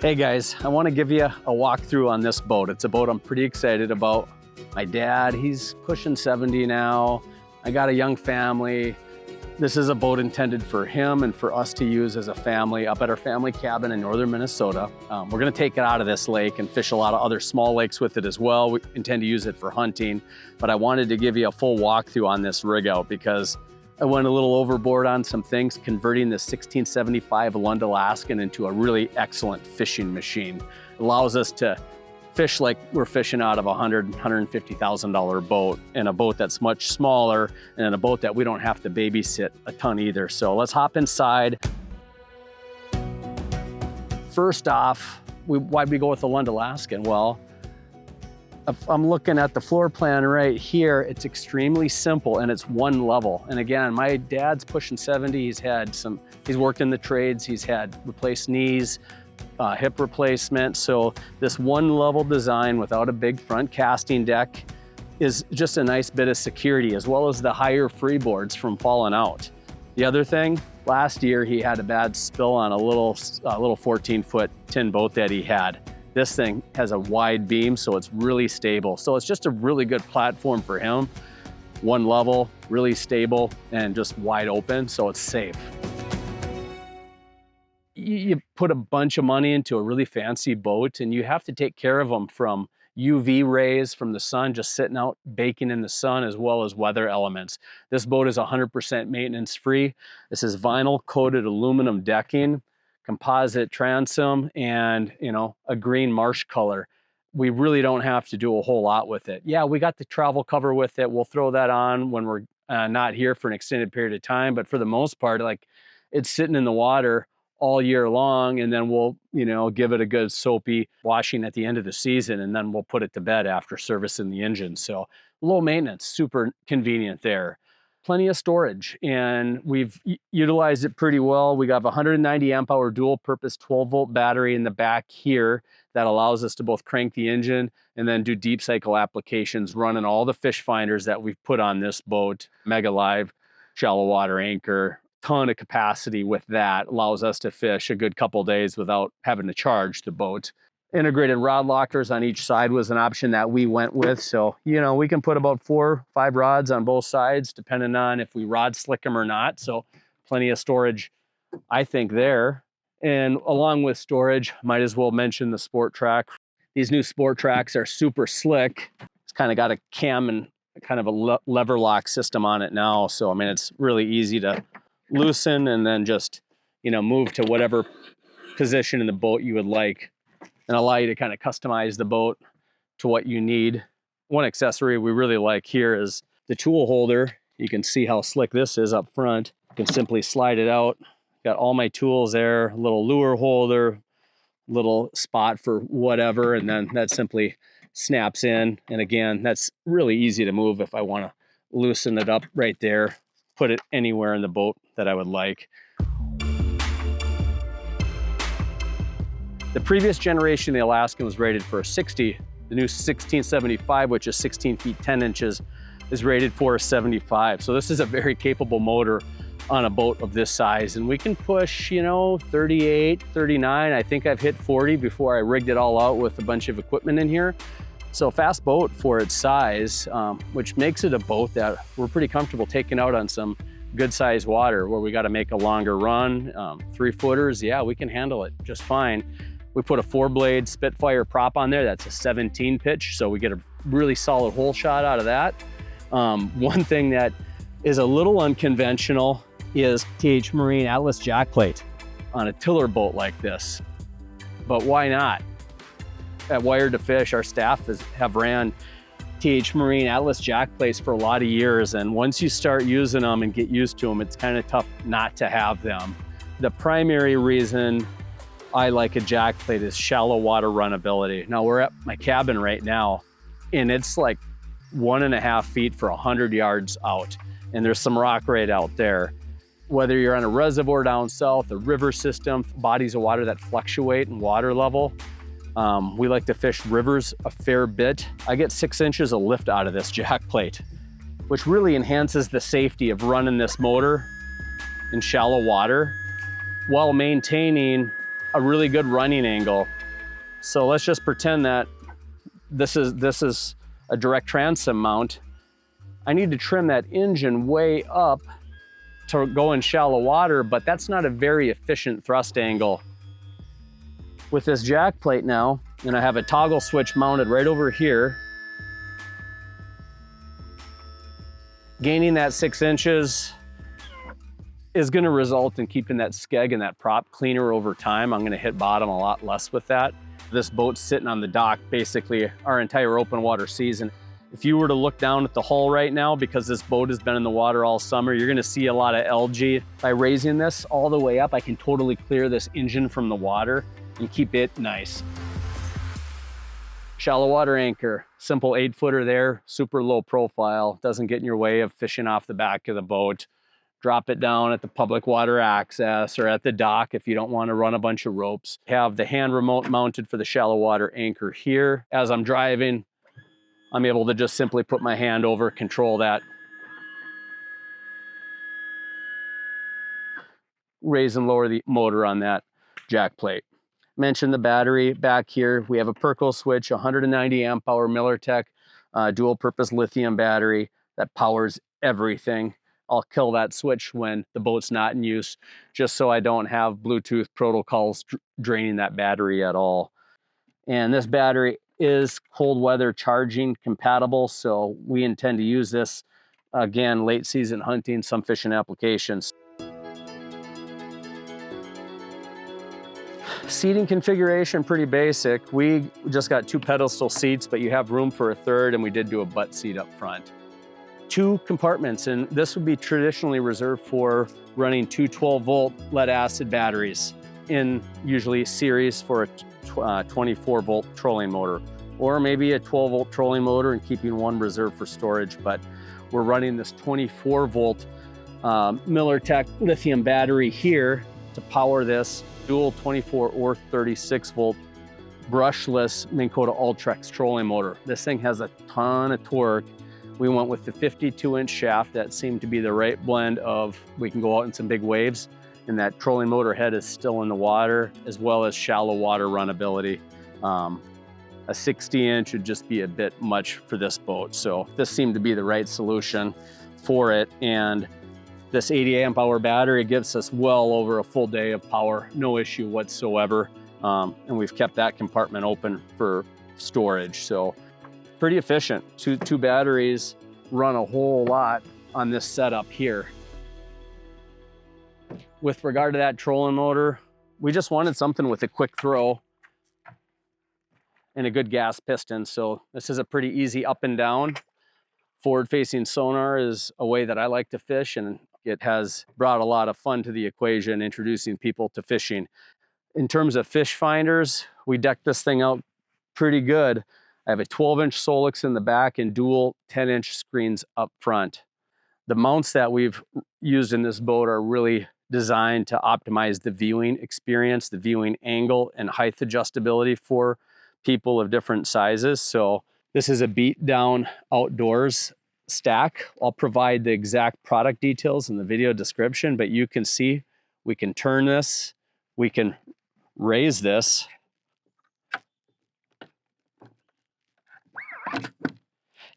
Hey guys, I want to give you a walkthrough on this boat. It's a boat I'm pretty excited about. My dad, he's pushing 70 now. I got a young family. This is a boat intended for him and for us to use as a family up at our family cabin in northern Minnesota. We're gonna take it out of this lake and fish a lot of other small lakes with it as well. We intend to use it for hunting, but I wanted to give you a full walkthrough on this rig out because I went a little overboard on some things, converting the 1675 Lund Alaskan into a really excellent fishing machine. It allows us to fish like we're fishing out of a $150,000 boat, and a boat that's much smaller, and a boat that we don't have to babysit a ton either. So let's hop inside. First off, why'd we go with the Lund Alaskan? Well, if I'm looking at the floor plan right here, it's extremely simple and it's one level. And again, my dad's pushing 70. He's worked in the trades. He's had replaced knees, hip replacement. So this one level design without a big front casting deck is just a nice bit of security, as well as the higher freeboards from falling out. The other thing, last year he had a bad spill on a little 14-foot tin boat that he had. This thing has a wide beam, so it's really stable. So it's just a really good platform for him. One level, really stable, and just wide open, so it's safe. You put a bunch of money into a really fancy boat, and you have to take care of them from UV rays from the sun, just sitting out baking in the sun, as well as weather elements. This boat is 100% maintenance free. This is vinyl coated aluminum decking, composite transom, and a green marsh color. We really don't have to do a whole lot with it. Yeah, we got the travel cover with it. We'll throw that on when we're not here for an extended period of time, but for the most part, it's sitting in the water all year long, and then we'll give it a good soapy washing at the end of the season, and then we'll put it to bed after servicing the engine. So low maintenance, super convenient there. Plenty of storage, and we've utilized it pretty well. We got a 190 amp hour dual purpose 12-volt battery in the back here that allows us to both crank the engine and then do deep cycle applications, running all the fish finders that we've put on this boat. Mega Live, shallow water anchor, ton of capacity with that. Allows us to fish a good couple days without having to charge the boat. Integrated rod lockers on each side was an option that we went with. So, we can put about 4 or 5 rods on both sides, depending on if we rod slick them or not. So plenty of storage, I think, there. And along with storage, might as well mention the Sport Track. These new Sport Tracks are super slick. It's kind of got a cam and kind of a lever lock system on it now. So, it's really easy to loosen and then just, move to whatever position in the boat you would like, and allow you to kind of customize the boat to what you need. One accessory we really like here is the tool holder. You can see how slick this is up front. You can simply slide it out. Got all my tools there, a little lure holder, little spot for whatever, and then that simply snaps in. And again, that's really easy to move if I want to loosen it up right there, put it anywhere in the boat that I would like. The previous generation of the Alaskan was rated for a 60. The new 1675, which is 16 feet 10 inches, is rated for a 75. So this is a very capable motor on a boat of this size. And we can push, 38, 39. I think I've hit 40 before I rigged it all out with a bunch of equipment in here. So fast boat for its size, which makes it a boat that we're pretty comfortable taking out on some good sized water where we got to make a longer run. 3-footers, yeah, we can handle it just fine. We put a 4-blade Spitfire prop on there. That's a 17 pitch, so we get a really solid hole shot out of that. One thing that is a little unconventional is TH Marine Atlas jack plate on a tiller boat like this. But why not? At Wired to Fish, our staff have ran TH Marine Atlas jack plates for a lot of years, and once you start using them and get used to them, it's kind of tough not to have them. The primary reason I like a jack plate is shallow water runnability. Now we're at my cabin right now, and it's like 1.5 feet for 100 yards out, and there's some rock right out there. Whether you're on a reservoir down south, a river system, bodies of water that fluctuate in water level, we like to fish rivers a fair bit. I get 6 inches of lift out of this jack plate, which really enhances the safety of running this motor in shallow water while maintaining a really good running angle. So let's just pretend that this is a direct transom mount. I need to trim that engine way up to go in shallow water, but that's not a very efficient thrust angle. With this jack plate now, and I have a toggle switch mounted right over here, gaining that 6 inches is gonna result in keeping that skeg and that prop cleaner over time. I'm gonna hit bottom a lot less with that. This boat's sitting on the dock basically our entire open water season. If you were to look down at the hull right now, because this boat has been in the water all summer, you're gonna see a lot of algae. By raising this all the way up, I can totally clear this engine from the water and keep it nice. Shallow water anchor, simple 8-footer there, super low profile, doesn't get in your way of fishing off the back of the boat. Drop it down at the public water access or at the dock if you don't want to run a bunch of ropes. Have the hand remote mounted for the shallow water anchor here. As I'm driving, I'm able to just simply put my hand over, control that. Raise and lower the motor on that jack plate. Mentioned the battery back here. We have a Perco switch, 190 amp hour MillerTech dual purpose lithium battery that powers everything. I'll kill that switch when the boat's not in use, just so I don't have Bluetooth protocols draining that battery at all. And this battery is cold weather charging compatible, so we intend to use this again late season hunting, some fishing applications. Seating configuration, pretty basic. We just got 2 pedestal seats, but you have room for a third, and we did do a butt seat up front. 2 compartment, and this would be traditionally reserved for running 2 12-volt lead acid batteries in usually series for a 24-volt trolling motor, or maybe a 12-volt trolling motor and keeping one reserved for storage. But we're running this 24-volt MillerTech lithium battery here to power this dual 24 or 36-volt brushless Minn Kota Ultrex trolling motor. This thing has a ton of torque. We went with the 52-inch shaft. That seemed to be the right blend of, we can go out in some big waves, and that trolling motor head is still in the water, as well as shallow water runnability. A 60-inch would just be a bit much for this boat. So this seemed to be the right solution for it. And this 80 amp hour battery gives us well over a full day of power, no issue whatsoever. And we've kept that compartment open for storage. So pretty efficient. Two batteries run a whole lot on this setup here. With regard to that trolling motor, we just wanted something with a quick throw and a good gas piston. So this is a pretty easy up and down. Forward-facing sonar is a way that I like to fish, and it has brought a lot of fun to the equation, introducing people to fishing. In terms of fish finders, we decked this thing out pretty good. I have a 12-inch Solix in the back and dual 10-inch screens up front. The mounts that we've used in this boat are really designed to optimize the viewing experience, the viewing angle and height adjustability for people of different sizes. So this is a beat down outdoors stack. I'll provide the exact product details in the video description, but you can see we can turn this, we can raise this,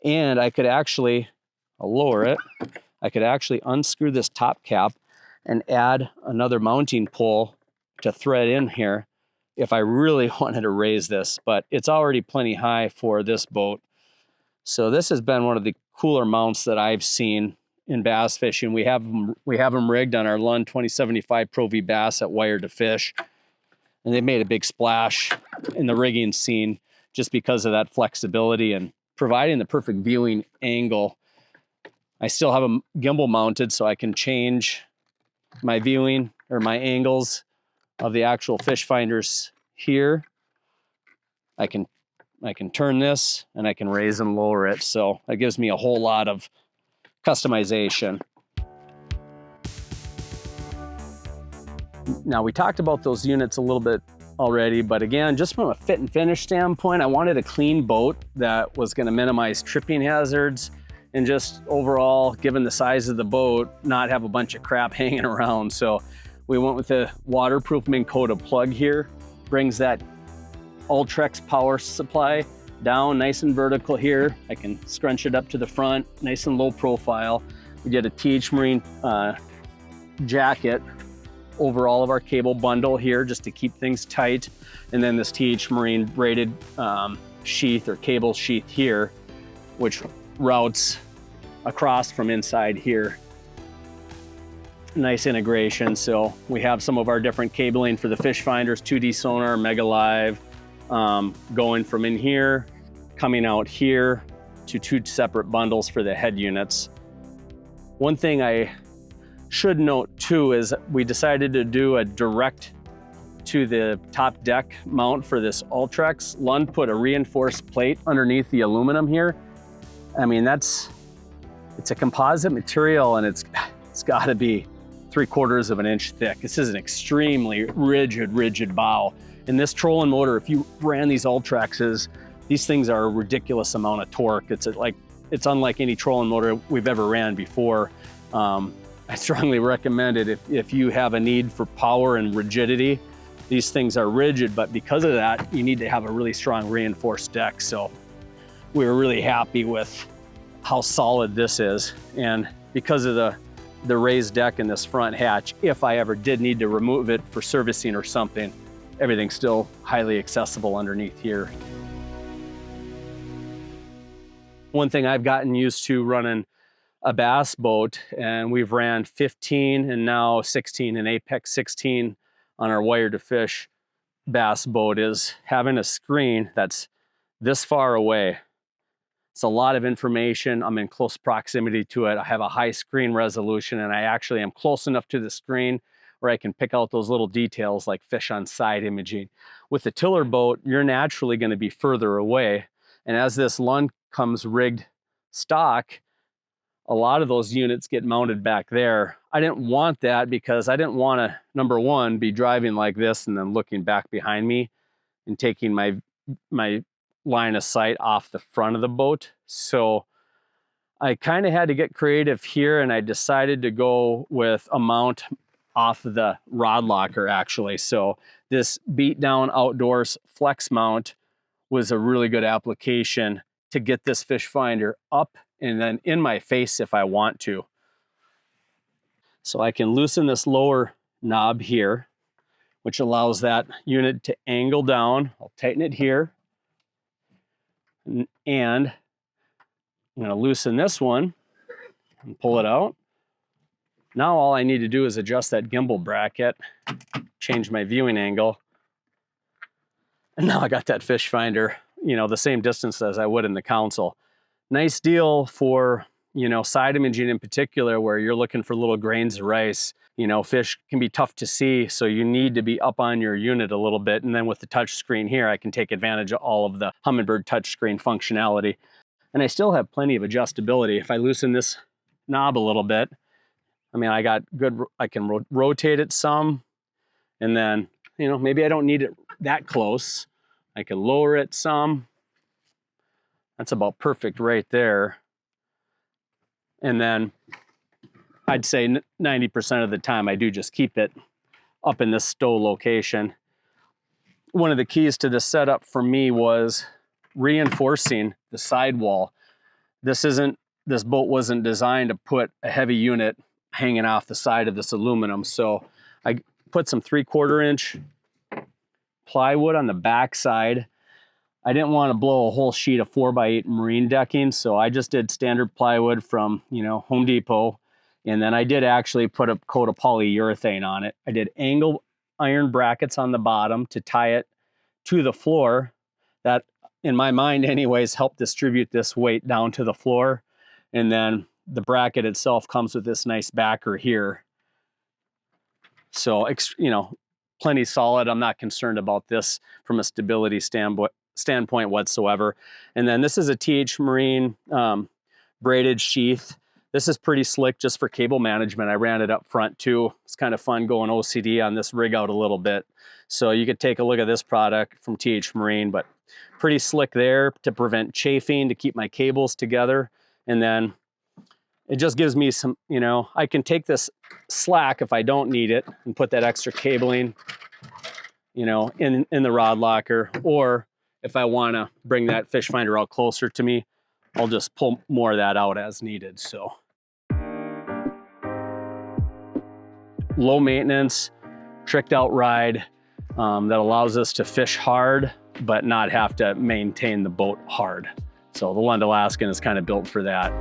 and I could actually, I'll lower it, I could actually unscrew this top cap and add another mounting pole to thread in here if I really wanted to raise this, but it's already plenty high for this boat. So this has been one of the cooler mounts that I've seen in bass fishing. We have them rigged on our Lund 2075 Pro V Bass at Wire to Fish, and they made a big splash in the rigging scene just because of that flexibility and providing the perfect viewing angle. I still have them gimbal mounted, so I can change my viewing or my angles of the actual fish finders here. I can turn this and I can raise and lower it. So that gives me a whole lot of customization. Now, we talked about those units a little bit already, but again, just from a fit and finish standpoint, I wanted a clean boat that was going to minimize tripping hazards and just overall, given the size of the boat, not have a bunch of crap hanging around. So we went with a waterproof Minn Kota plug here brings that Ultrex power supply down nice and vertical here. I can scrunch it up to the front, nice and low profile. We did a TH Marine jacket over all of our cable bundle here just to keep things tight. And then this TH Marine braided sheath or cable sheath here, which routes across from inside here. Nice integration. So we have some of our different cabling for the fish finders, 2D sonar, Mega Live, going from in here, coming out here to 2 separate bundles for the head units. One thing I should note too is we decided to do a direct to the top deck mount for this Ultrex. Lund put a reinforced plate underneath the aluminum here. I mean, it's a composite material, and it's got to be 3/4 of an inch thick. This is an extremely rigid bow. And this trolling motor, if you ran these Ultrexes, these things are a ridiculous amount of torque. It's unlike any trolling motor we've ever ran before. I strongly recommend it if you have a need for power and rigidity. These things are rigid, but because of that, you need to have a really strong reinforced deck. So we were really happy with how solid this is. And because of the raised deck and this front hatch, if I ever did need to remove it for servicing or something, everything's still highly accessible underneath here. One thing I've gotten used to running a bass boat, and we've ran 15 and now 16 and Apex 16 on our wire to fish bass boat, is having a screen that's this far away. It's a lot of information. I'm in close proximity to it. I have a high screen resolution, and I actually am close enough to the screen where I can pick out those little details like fish on side imaging. With the tiller boat, you're naturally going to be further away. And as this Lund comes rigged stock, a lot of those units get mounted back there. I didn't want that because I didn't want to, number one, be driving like this and then looking back behind me and taking my line of sight off the front of the boat. So I kind of had to get creative here, and I decided to go with a mount off of the rod locker actually. So this beat down outdoors flex mount was a really good application to get this fish finder up and then in my face if I want to. So I can loosen this lower knob here, which allows that unit to angle down. I'll tighten it here. And I'm going to loosen this one and pull it out. Now all I need to do is adjust that gimbal bracket, change my viewing angle. And now I got that fish finder, the same distance as I would in the console. Nice deal for, side imaging in particular, where you're looking for little grains of rice. Fish can be tough to see, so you need to be up on your unit a little bit. And then with the touch screen here, I can take advantage of all of the Humminbird touchscreen functionality. And I still have plenty of adjustability. If I loosen this knob a little bit, I can rotate it some, and then, maybe I don't need it that close. I can lower it some. That's about perfect right there. And then I'd say 90% of the time I do just keep it up in this stow location. One of the keys to this setup for me was reinforcing the sidewall. This boat wasn't designed to put a heavy unit hanging off the side of this aluminum. So I put some 3/4 inch plywood on the back side. I didn't want to blow a whole sheet of 4x8 marine decking, so I just did standard plywood from, Home Depot. And then I did actually put a coat of polyurethane on it. I did angle iron brackets on the bottom to tie it to the floor. That, in my mind anyways, helped distribute this weight down to the floor. And then the bracket itself comes with this nice backer here. So, plenty solid. I'm not concerned about this from a stability standpoint whatsoever. And then this is a TH Marine braided sheath. This is pretty slick just for cable management. I ran it up front too. It's kind of fun going OCD on this rig out a little bit. So you could take a look at this product from TH Marine, but pretty slick there to prevent chafing, to keep my cables together. And then it just gives me some, I can take this slack if I don't need it and put that extra cabling you know, in the rod locker, or if I want to bring that fish finder out closer to me, I'll just pull more of that out as needed. So low maintenance, tricked out ride that allows us to fish hard, but not have to maintain the boat hard. So the Lund Alaskan is kind of built for that.